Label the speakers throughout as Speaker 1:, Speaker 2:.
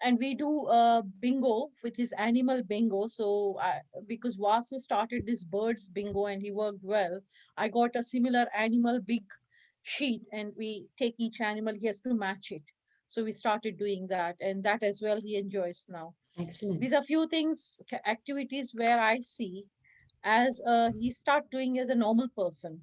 Speaker 1: and we do bingo with his animal bingo. So because Vasu started this birds bingo and he worked well, I got a similar animal big sheet, and we take each animal, he has to match it. So we started doing that, and that as well he enjoys now.
Speaker 2: Excellent.
Speaker 1: These are few things, activities where I see as he start doing as a normal person.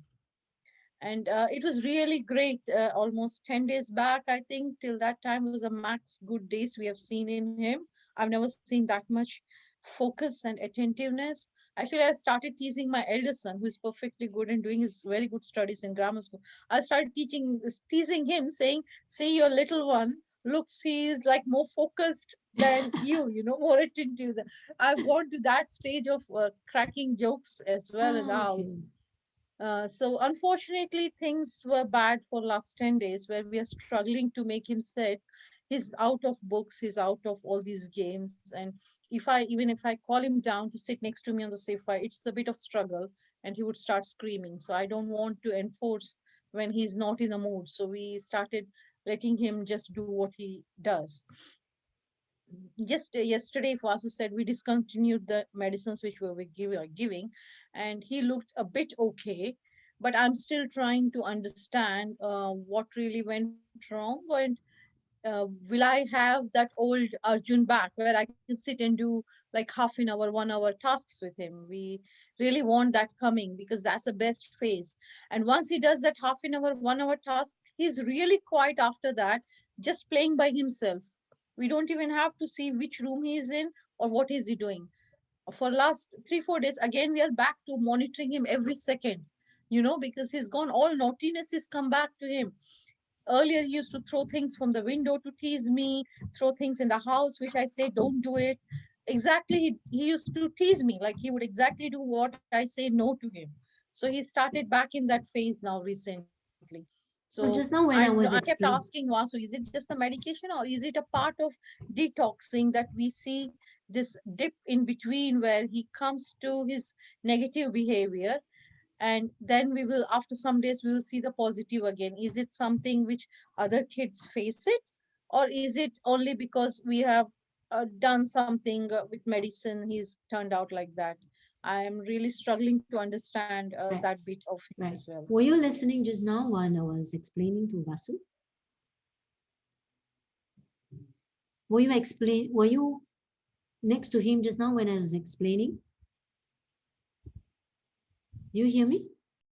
Speaker 1: And it was really great. Almost 10 days back, I think, till that time was a max good days we have seen in him. I've never seen that much focus and attentiveness. Actually, I started teasing my elder son, who is perfectly good and doing his very good studies in grammar school. I started teasing him, saying, "See, your little one looks, he is like more focused than you know, more attentive." I've gone to that stage of cracking jokes as well in the
Speaker 2: Ah,
Speaker 1: house.
Speaker 2: okay.
Speaker 1: So unfortunately, things were bad for last 10 days where we are struggling to make him sit. He's out of books, he's out of all these games. And even if I call him down to sit next to me on the sofa, it's a bit of struggle and he would start screaming. So I don't want to enforce when he's not in the mood. So we started letting him just do what he does. Just yesterday, Vasu said we discontinued the medicines which we were giving, and he looked a bit okay. But I'm still trying to understand what really went wrong, and will I have that old Arjun back where I can sit and do like half an hour, 1 hour tasks with him? We really want that coming because that's the best phase. And once he does that half an hour, 1 hour task, he's really quiet after that, just playing by himself. We don't even have to see which room he is in or what is he doing. For last 3 4 days, again we are back to monitoring him every second, because he's gone, all naughtiness has come back to him. Earlier, he used to throw things from the window to tease me, throw things in the house, which I say, don't do it. Exactly, he used to tease me. Like he would exactly do what I say no to him. So he started back in that phase now recently. So
Speaker 2: So just now when
Speaker 1: I
Speaker 2: I was
Speaker 1: kept
Speaker 2: explaining,
Speaker 1: asking Vasu, is it just a medication or is it a part of detoxing that we see this dip in between where he comes to his negative behavior, and then we will, after some days, we will see the positive again? Is it something which other kids face it, or is it only because we have done something with medicine he's turned out like that? I am really struggling to understand
Speaker 2: right,
Speaker 1: that bit of him as
Speaker 2: right.
Speaker 1: well.
Speaker 2: Were you listening just now when I was explaining to Vasu? Were you next to him just now when I was explaining? Do you hear me?